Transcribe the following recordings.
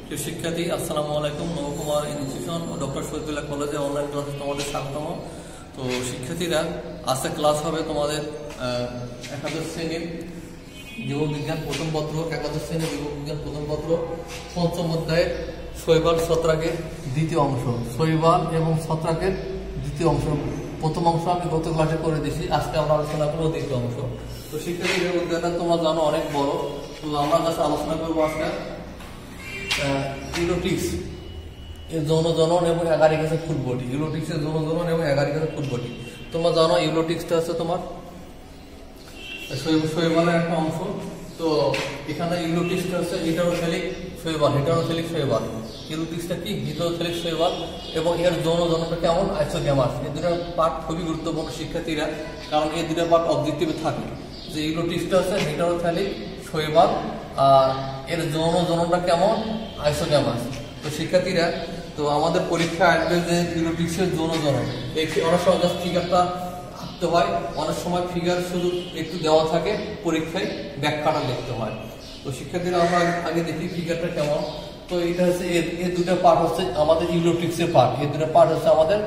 প্রিয় শিক্ষার্থী, আসসালামু আলাইকুম। নবকুমার ইনস্টিটিউশন ও ডক্টর শহীদুল্লাহ কলেজে অনলাইন ক্লাসে তোমাদের স্বাগতম। তো শিক্ষার্থীরা, আজকে ক্লাস হবে তোমাদের একাদশ শ্রেণীর জীববিজ্ঞান প্রথম পত্র, একাদশ শ্রেণীর জীববিজ্ঞান প্রথম পত্র পঞ্চম অধ্যায়ের শৈবাল ছত্রাকের দ্বিতীয় অংশ, শৈবাল এবং ছত্রাকের দ্বিতীয় অংশ। প্রথম অংশ আমি গত ক্লাসে করে দিয়েছি, আজকে আমরা আলোচনা করবো দ্বিতীয় অংশ। তো শিক্ষার্থীদের উদ্যানটা তোমরা জানো অনেক বড়, তো আমরা কাছে আলোচনা করবো আজকে ইউরোটিক্স এর যৌন জনন এবং এগারিকাসের ফুটবটি। ইউরোটিক্স এর যৌন জনন এবং এগারিকাসের ফুটবটি তোমরা জানো। ইউরোটিক্সটা হচ্ছে তোমার শৈবালের একটা অংশ। তো এখানে ইউরোটিক্সটা হচ্ছে হিটারোথেলিক শৈবাল। হিটারোথেলিক শৈবাল, ইউরোটিক্সটা কি? হিটারোথেলিক শৈবাল। এবং এর যৌন জননটা কেমন? আইসোগ্যামাস। এই দুটো পার্ট খুবই গুরুত্বপূর্ণ শিক্ষার্থীরা, কারণ এই দুটো পার্ট অবজেক্টিভে থাকে। যে ইউরোটিক্সটা হচ্ছে হিটারোথেলিক শৈবাল আর এর যৌন জননটা কেমন? আইসোগ্যামাস। তো শিক্ষার্থীরা, তো আমাদের পরীক্ষা আসবে যে ইউরোটিক্সের যৌন জনন। অনেক সময় জাস্ট ফিগারটা আঁকতে হয়, অনেক সময় ফিগার শুধু একটু দেওয়া থাকে, পরীক্ষায় ব্যাখ্যাটা লিখতে হয়। তো শিক্ষার্থীরা, আমরা আগে দেখি ফিগারটা কেমন। তো এটা হচ্ছে এর দুটো পার্ট হচ্ছে আমাদের ইউরোটিক্সের পার্ট। এই দুটো পার্ট হচ্ছে আমাদের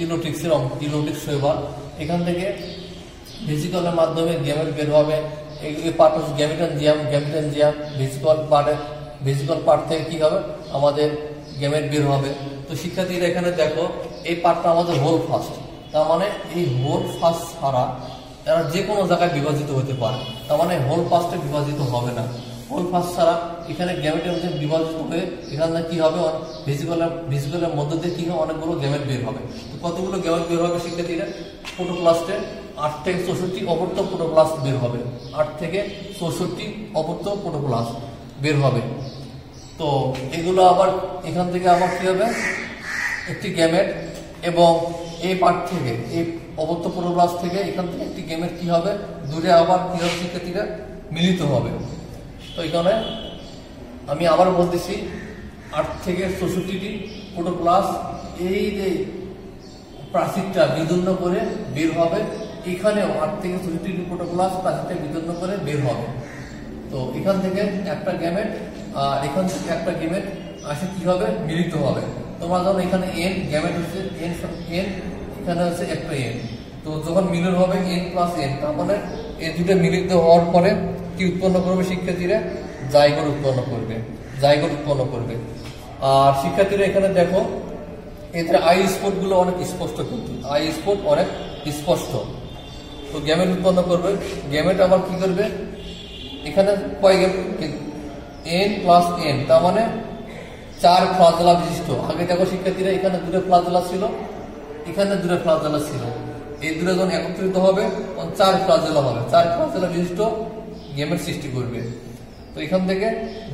ইউরোটিক্সের ইউরোটিক্স শৈবাল। এখান থেকে ভেসিকলের মাধ্যমে গ্যামেট বের হবে। এই পার্ট হচ্ছে গ্যামেটেনজিয়াম। গ্যামেটেনজিয়াম ভেসিকল পার্ট থেকে কি হবে? আমাদের গ্যামেট বের হবে। তো শিক্ষার্থীরা, এখানে দেখো এই পার্টটা আমাদের হোল ফাস্ট। তার মানে এই হোল ফাস্ট ছাড়া এরা যে কোনো জায়গায় বিভাজিত হতে পারে। তার মানে হোল ফাস্টে বিভাজিত হবে না। হোল ফাস্ট ছাড়া এখানে গ্যামেটের মধ্যে বিভাজিত হয়ে এখানে কি হবে? ভেসিকলের মধ্য দিয়ে কি হবে? অনেকগুলো গ্যামেট বের হবে। তো কতগুলো গ্যামেট বের হবে শিক্ষার্থীরা? প্রোটোপ্লাস্টে 8 থেকে 64 অপত্য প্রোটোপ্লাস্ট বের হবে। 8 থেকে 64 অপত্য প্রোটোপ্লাস্ট বের হবে। তো এগুলো আবার এখান থেকে আবার কি হবে? একটি গ্যামেট, এবং এই পার্ট থেকে এই অপত্য প্রোটোপ্লাস্ট থেকে এখান থেকে একটি গ্যামেট কি হবে? দূরে আবার কি হবে শিক্ষার্থীরা? মিলিত হবে। তো এখানে আমি আবার বলতেছি, 8 থেকে 64টি প্রোটোপ্লাস্ট এই যে প্রাচীরটা বিদীর্ণ করে বের হবে। এখানেও 8 থেকে 64টি প্রোটোপ্লাস্ট প্রাচীরটা বিদীর্ণ করে বের হবে। তো এখান থেকে একটা গ্যামেট আর এখান থেকে একটা গ্যামেট আসে কি হবে? মিলিত হবে। তোমরা জানো এখানে এন গ্যামেট হচ্ছে এন, এখানে হচ্ছে একটা এন। তো যখন মিলন হবে এন প্লাস এন, তার মানে এই দুটো মিলিত হওয়ার পরে কি উৎপন্ন করবে শিক্ষার্থীরা? জাইগোট উৎপন্ন করবে। জাইগোট উৎপন্ন করবে। আর শিক্ষার্থীরা, এখানে দেখো এদের আই স্পট গুলো অনেক স্পষ্ট, কিন্তু আই স্পট অনেক স্পষ্ট। তো গ্যামেট উৎপন্ন করবে। গ্যামেট আবার কি করবে? এখানে কয় গ্যামেট? এন প্লাস এন, তার মানে 4 ফ্লাজেলা বিশিষ্ট। আগে দেখো শিক্ষার্থীরা, এখানে 2 ফ্লাজেলা ছিল, এখানে 2 ফ্লাজেলা ছিল। এই দুটো যখন একত্রিত হবে 4 ফ্লাজেলা হবে। 4 ফ্লাজেলা বিশিষ্ট গ্যামেট সৃষ্টি করবে। তো এখান থেকে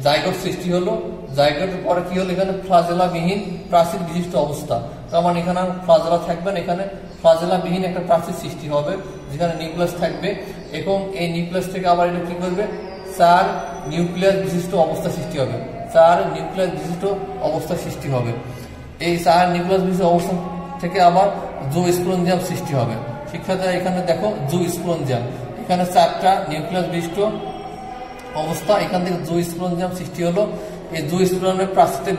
জাইগোট সৃষ্টি হলো। জাইগোটের পরে কি হলো? এখানে ফ্লাজেলা বিহীন প্রাচীর বিশিষ্ট অবস্থা। তার মানে এখানে ফ্লাজেলা থাকবে না, এখানে ফ্লাজেলা বিহীন একটা প্রাচীর সৃষ্টি হবে, যেখানে নিউক্লিয়াস থাকবে। এবং এই নিউক্লিয়াস থেকে আবার এটা কি করবে? 4 নিউক্লিয়াস বিশিষ্ট অবস্থা সৃষ্টি হবে। 4 নিউক্লিয়াস বিশিষ্ট অবস্থা সৃষ্টি হবে। এই 4 নিউক্লিয়াস বিশিষ্ট অবস্থা থেকে আবার জুস্পোরেঞ্জিয়াম সৃষ্টি হবে। শিক্ষার্থীরা, এখানে দেখো জুস্পোরেঞ্জিয়াম, এখানে 4টা নিউক্লিয়াস বিশিষ্ট অবস্থা, এখান থেকে জুস্পোরেঞ্জিয়াম সৃষ্টি হলো। এই জুস্পোরেঞ্জিয়ামের প্রাচীরটা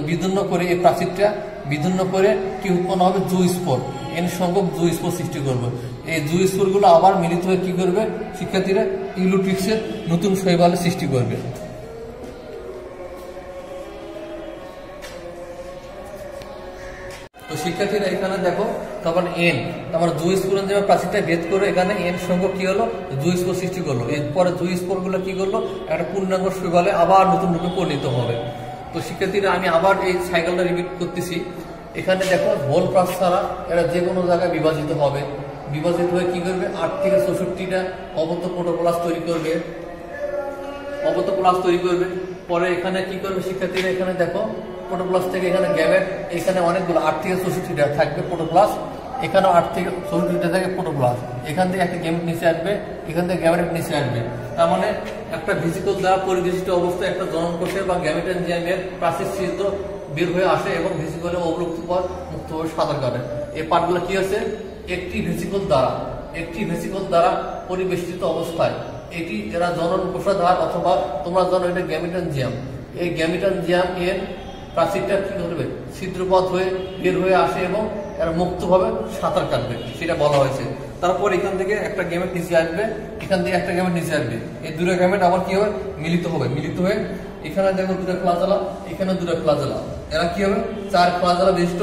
বিদীর্ণ করে, এই প্রাচীরটা বিদীর্ণ করে কি উৎপন্ন হবে? জুস্পোর। এন সংখ্যক জুস্পোর সৃষ্টি করবে। এই জুস্পোর গুলো আবার মিলিত হয়ে কি করবে শিক্ষার্থীরা? ইউরোটিক্সের নতুন শৈবালের সৃষ্টি করবে। তো শিক্ষার্থীরা, এখানে দেখো তারপর এন, তারপর জুস্পোরেঞ্জিয়ামের প্রাচীরটা ভেদ করে এখানে এন সংখ্যক কি হলো? জুস্পোর সৃষ্টি করলো। এরপরে জুস্পোর গুলো কি করলো? একটা পূর্ণাঙ্গ শৈবালে আবার নতুন রূপে পরিণত হবে। তো শিক্ষার্থীরা, আমি আবার এই সাইকেলটা রিপিট করতেছি। এখানে দেখো হোল প্লাস ছাড়া এরা যে কোনো জায়গায় বিভাজিত হবে। বিভাজিত হয়ে কি করবে? 8 থেকে 64টা অবদ্ধ প্রোটোপ্লাস্ট তৈরি করবে। অবদ্ধ প্লাস্ট তৈরি করবে। পরে এখানে কি করবে শিক্ষার্থীরা? এখানে দেখো প্রোটোপ্লাস্ট থেকে এখানে গ্যামেট, এখানে অনেকগুলো 8 থেকে 64টা থাকবে প্রোটোপ্লাস্ট। এখানেও 8 থেকে 64টা থাকে প্রোটোপ্লাস্ট। এখান থেকে একটা গ্যামেট নিচে আসবে, এখান থেকে গ্যামেট নিচে আসবে। তার মানে একটা ভেসিকল দ্বারা পরিবেষ্টিত অবস্থায় একটা জননকোষের বা গ্যামেটেনজিয়ামের প্রাচীর ছিদ্র বের হয়ে আসে এবং ভেসিকলে অবলুপ্ত পর মুক্তভাবে সাঁতার কাটে। এই পার্টগুলো কি আছে? একটি ভেসিকল দ্বারা পরিবেষ্টিত অবস্থায় এটি এরা জনন কোষাধার, অথবা তোমরা জানো এটা গ্যামেটেনজিয়াম। এই গ্যামিটানজিয়াম এর প্রাচীরটা কি করবে, ছিদ্রপথ হয়ে বের হয়ে আসে এবং এরা মুক্তভাবে সাঁতার কাটবে, সেটা বলা হয়েছে। তারপর এখান থেকে একটা গ্যামেট নিচে আসবে, এখান থেকে একটা গ্যামেট নিচে আসবে, এই দুটো গ্যামেট আবার কি হবে, মিলিত হবে। মিলিত হয়ে এখানে দেখো দুটো ফ্লাজেলা, এখানে দুটো ফ্লাজেলা, এরা কি হবে, 4 ফ্লাজেলা বিশিষ্ট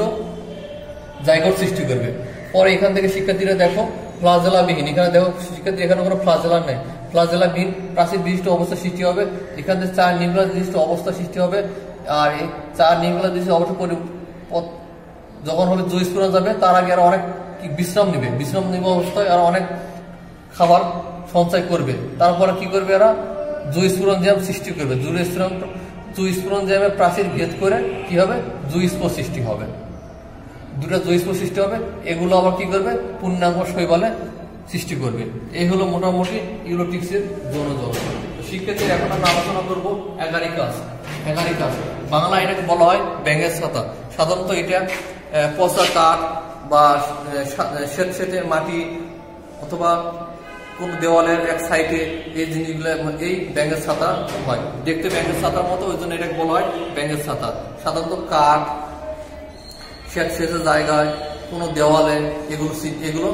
জাইগোট সৃষ্টি করবে। পরে এখান থেকে শিক্ষার্থীরা দেখো ফ্লাজেলা বিহীন, এখানে দেখো শিক্ষার্থী এখানে কোনো ফ্লাজেলা নেই, ফ্লাজেলা বিহীন প্রাচীর বিশিষ্ট অবস্থা সৃষ্টি হবে। এখান থেকে 4 নিউক্লিয়াস বিশিষ্ট অবস্থা সৃষ্টি হবে। আর এই 4 নিউক্লিয়াস বিশিষ্ট অবস্থা যখন হবে জোইস্পুরা যাবে, তার আগে আর অনেক বিশ্রাম নিবে, বিশ্রাম নিবে অবস্থায় আর অনেক খাবার সঞ্চয় করবে। তারপরে কি করবে, এরা জোইস্পুরঞ্জিয়াম সৃষ্টি করবে। জোইস্পুরঞ্জিয়ামের প্রাচীর ভেদ করে কি হবে, জুইস্পোর সৃষ্টি হবে, দুটো জুইস্পোর সৃষ্টি হবে। এগুলো আবার কি করবে, পূর্ণাঙ্গ শৈবালে সৃষ্টি করবে। এই হলো মোটামুটি ইউরোটিক্সের যৌন যন্ত্র। শিক্ষার্থীর এখন আমরা আলোচনা করবো অ্যাগারিকাস। অ্যাগারিকাস বাংলা এটাকে বলা হয় ব্যাঙের ছাতা। সাধারণত এটা পচা কাঠ বা সেতে মাটি অথবা কোন দেওয়ালের এক সাইডে এই জিনিসগুলো, এই ব্যাঙের ছাতা হয়, দেখতে ব্যাঙের ছাতার মতো, ওই জন্য এটাকে বলা হয় ব্যাঙের ছাতা। সাধারণত কাঠ, সেচে জায়গায়, কোনো দেওয়ালে এগুলো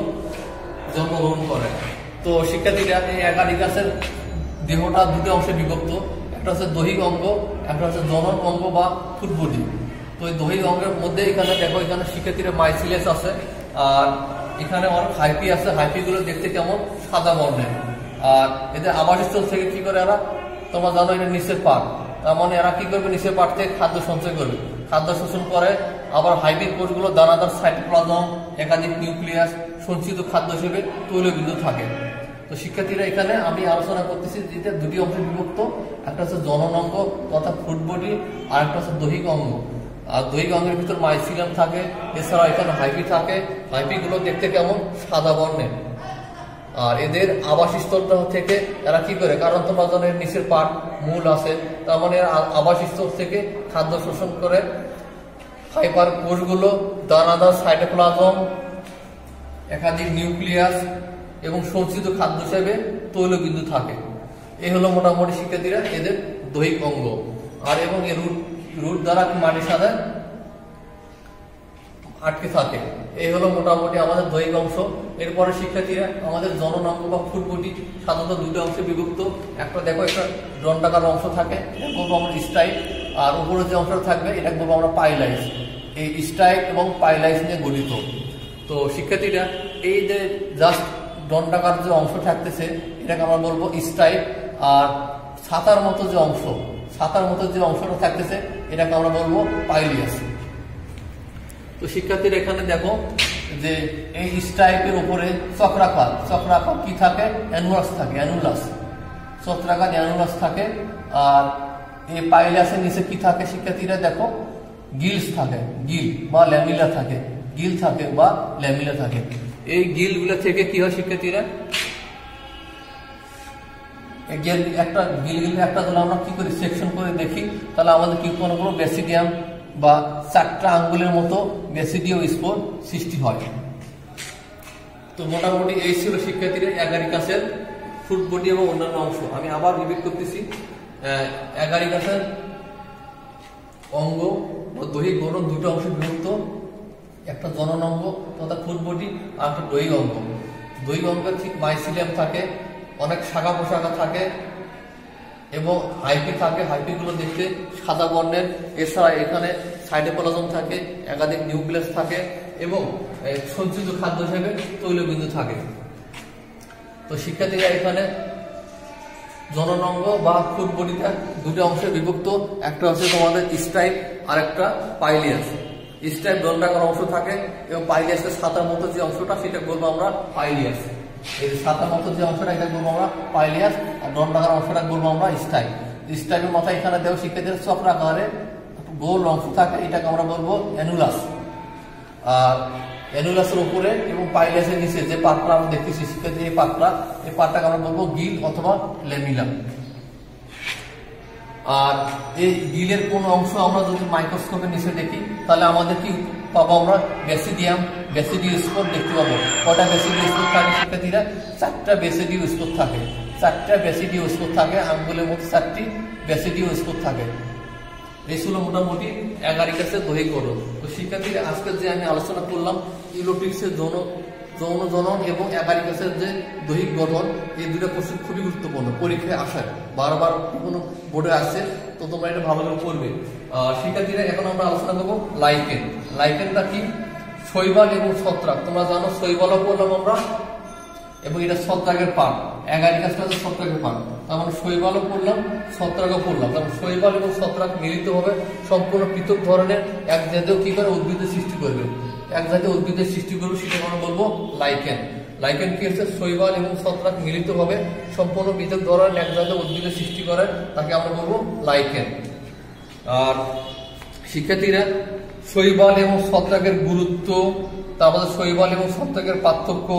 জন্মগ্রহণ করে। তো শিক্ষার্থীরা এই অ্যাগারিকাসের দেহটা দুটো অংশে বিভক্ত, একটা হচ্ছে দৈহিক অঙ্গ, একটা হচ্ছে জনন অঙ্গ বা ফুটবডি। তো এই দৈহিক অঙ্গের মধ্যে এখানে দেখো, এখানে শিক্ষার্থীরা মাইসিলিয়াস আছে, আর এখানে অনেক হাইপি আছে। হাইপিগুলো দেখতে কেমন, সাদা বর্ণের। আর এদের আবাসস্থল থেকে কি করে এরা, তোমরা জানো এটা নিচের পাট, তার মানে এরা কি করবে, নিচের পাট থেকে খাদ্য সঞ্চয় করবে, খাদ্য শোষণ করে। আবার হাইব্রিড কোষগুলো দানাদার সাইটোপ্লাজম, একাধিক নিউক্লিয়াস, সঞ্চিত খাদ্য হিসেবে তৈলবিন্দু থাকে। তো শিক্ষার্থীরা এখানে আমি আলোচনা করতেছি যেটা দুটি অংশে বিভক্ত, একটা হচ্ছে জনন অঙ্গ তথা ফুটবডি, আর একটা হচ্ছে দৈহিক অঙ্গ। আর দৈহিক অঙ্গের ভিতর মাইসিলিয়াম থাকে, এছাড়া এখানে হাইপি থাকে। হাইপিগুলো দেখতে কেমন, সাদা বর্ণের। আর এদের আবাসস্থলটা থেকে এরা কি করে, কারণ তোমরা জানো এর নিচের পাট মূল আছে, তার মানে আবাসস্থল থেকে খাদ্য শোষণ করে। ফাইবার কোষগুলো দানাদার সাইটোপ্লাজম, একাধিক নিউক্লিয়াস এবং সঞ্চিত খাদ্য হিসেবে তৈলবিন্দু থাকে। এই হলো মোটামুটি শিক্ষার্থীরা এদের দৈহিক অঙ্গ। আর এবং এর রুট দ্বারা মাটির সাথে আটকে থাকে। এই হলো মোটামুটি আমাদের দৈহিক অংশ। এরপরে শিক্ষার্থীরা আমাদের জনন অঙ্গ বা ফুটবডি সাধারণত দুটো অংশে বিভক্ত। একটা দেখো, একটা দণ্ডাকার অংশ থাকে, এটা বলবো আমরা স্টাইল, আর উপরে যে অংশটা থাকবে এটা বলবো আমরা পাইলাইস। এই স্টাইল এবং পাইলাইস নিয়ে গঠিত। তো শিক্ষার্থীরা এই যে জাস্ট দণ্ডাকার যে অংশ থাকতেছে এটাকে আমরা বলবো স্টাইল, আর ছাতার মতো যে অংশ, ছাতার মতো যে অংশটা থাকতেছে এটাকে আমরা বলবো পাইলিয়াস। তো শিক্ষার্থীরা এখানে দেখো যে এই স্টাইপের উপরে চক্রাকার কি থাকে, অ্যানুলাস থাকে, চক্রাকার অ্যানুলাস থাকে। আর এই পাইলিয়াসের নিচে কি থাকে শিক্ষার্থীরা দেখো, গিলস থাকে, গিল বা ল্যামিলা থাকে, গিল থাকে বা ল্যামিলা থাকে। এই গিলগুলো থেকে কি হয় শিক্ষার্থীরা, একটা গিল একটা যদি আমরা কি করি, সেকশন করে দেখি, তাহলে আমাদের কি কোনো বেসিডিয়াম বা 4টা আঙ্গুলের মতো বেসিডিয় স্পোর সৃষ্টি হয়। তো মোটামুটি এই ছিল শিক্ষার্থীরা অ্যাগারিকাসের ফুটবডি এবং অন্যান্য অংশ। আমি আবার রিপিট করতেছি, অ্যাগারিকাসের অঙ্গ ও দৈহিক গঠন দুটো অংশে বিভক্ত, একটা জনন অঙ্গ তথা ফুটবডি, আর একটা দৈহিক অঙ্গ। দৈহিক অঙ্গের ঠিক মাইসিলিয়াম থাকে, অনেক শাখা পোশাখা থাকে এবং হাইপি থাকে। হাইপিগুলো দেখতে সাদা বর্ণের। এছাড়া এখানে সাইটোপ্লাজম থাকে, একাধিক নিউক্লিয়াস থাকে এবং সঞ্চিত খাদ্য হিসেবে তৈলবিন্দু থাকে। তো শিক্ষার্থীরা এখানে জনন অঙ্গ বা ফুটবডিটা দুটো অংশে বিভক্ত, একটা হচ্ছে তোমাদের স্টাইপ আর একটা পাইলিয়াস। স্টাইপ দণ্ডাকার অংশ থাকে এবং পাইলিয়াসের ছাতার মতো যে অংশটা সেটা বলবো আমরা পাইলিয়াস। এই ছাতার মতো যে অংশটা এটা বলবো আমরা পাইলিয়াস, আর দণ্ডাকার অংশটা বলবো আমরা স্টাইপ। স্টাইপের মাথায় এখানে দেহ শিক্ষার্থীদের চক্রাকারে গোল অংশ থাকে, এটাকে আমরা বলবো অ্যানুলাস। আর অ্যানুলাসের উপরে এবং পাইলিয়াসের নিচে যে পাটটা আমরা দেখতেছি শিক্ষার্থী, এই পাটটাকে আমরা বলবো গিল অথবা ল্যামিলা। আর এই গিলের কোন অংশ আমরা যদি মাইক্রোস্কোপের নিচে দেখি তাহলে আমাদের কি পাবো, আমরা বেসিডিয় স্পোর দেখতে পাবো। কটা বেসিডিয় স্পোর থাকে শিক্ষার্থীরা, 4টা বেসিডিয় স্পোর থাকে। 4টা বেসিডিয় স্পোর থাকে, আঙ্গুলের মধ্যে 4টি বেসিডিয় স্পোর থাকে। এই ছিল মোটামুটি অ্যাগারিকাসের দৈহিক গঠন। তো শিক্ষার্থীরা আজকে যে আমি আলোচনা করলাম ইউলোটিক্সের যৌন জনন এবং অ্যাগারিকাসের যে দৈহিক গঠন, এই দুটো কোশ্চেন খুবই গুরুত্বপূর্ণ, পরীক্ষায় আসায় বারবার কোনো বোর্ডে আসছে, তো তোমরা এটা ভালো করে পড়বে। শিক্ষার্থীরা এখন আমরা আলোচনা করবো লাইকেন। লাইকেনটা কি? শৈবাল এবং ছত্রাক। তোমরা জানো শৈবালও পড়লাম আমরা এবং এটা ছত্রাকের পার্ট, অ্যাগারিকাসটা হচ্ছে ছত্রাকের পার্ট। তার মানে শৈবালও পড়লাম, ছত্রাকও পড়লাম। তারপর শৈবাল এবং ছত্রাক মিলিতভাবে সম্পূর্ণ পৃথক ধরনের এক জাতীয় কি করে উদ্ভিদের সৃষ্টি করবে, এক জাতীয় উদ্ভিদের সৃষ্টি করবে, সেটাকে আমরা বলবো লাইকেন। লাইকেন কি হচ্ছে? শৈবাল এবং ছত্রাক মিলিতভাবে সম্পূর্ণ পৃথক ধরনের এক জাতীয় উদ্ভিদের সৃষ্টি করে, তাকে আমরা বলবো লাইকেন। আর শিক্ষার্থীরা শৈবাল এবং ছত্রাকের গুরুত্ব, তারপরে শৈবাল এবং ছত্রাকের পার্থক্য,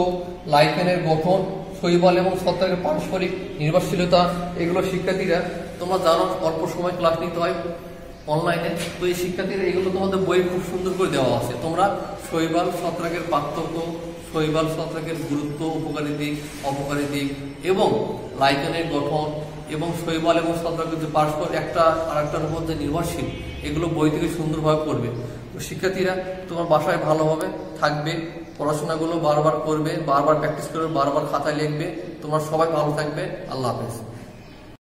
লাইকেনের গঠন, শৈবাল এবং ছত্রাকের পারস্পরিক নির্ভরশীলতা, এগুলো শিক্ষার্থীরা তোমরা জানো অল্প সময় ক্লাস নিতে হয় অনলাইনে। তো এই শিক্ষার্থীরা এগুলো তোমাদের বই খুব সুন্দর করে দেওয়া আছে। তোমরা শৈবাল ছত্রাকের পার্থক্য, শৈবাল ছত্রাকের গুরুত্ব, উপকারী দিক, অপকারী দিক এবং লাইকেনের গঠন এবং শৈবাল এবং ছত্রাকের যে পারস্পরিক একটা আরেকটার উপর যে নির্ভরশীল, এগুলো বই থেকে সুন্দরভাবে পড়বে। তো শিক্ষার্থীরা তোমার বাসায় ভালোভাবে থাকবে, পড়াশোনাগুলো বারবার করবে, বারবার প্র্যাকটিস করবে, বারবার খাতায় লিখবে। তোমরা সবাই ভালো থাকবে। আল্লাহ হাফেজ।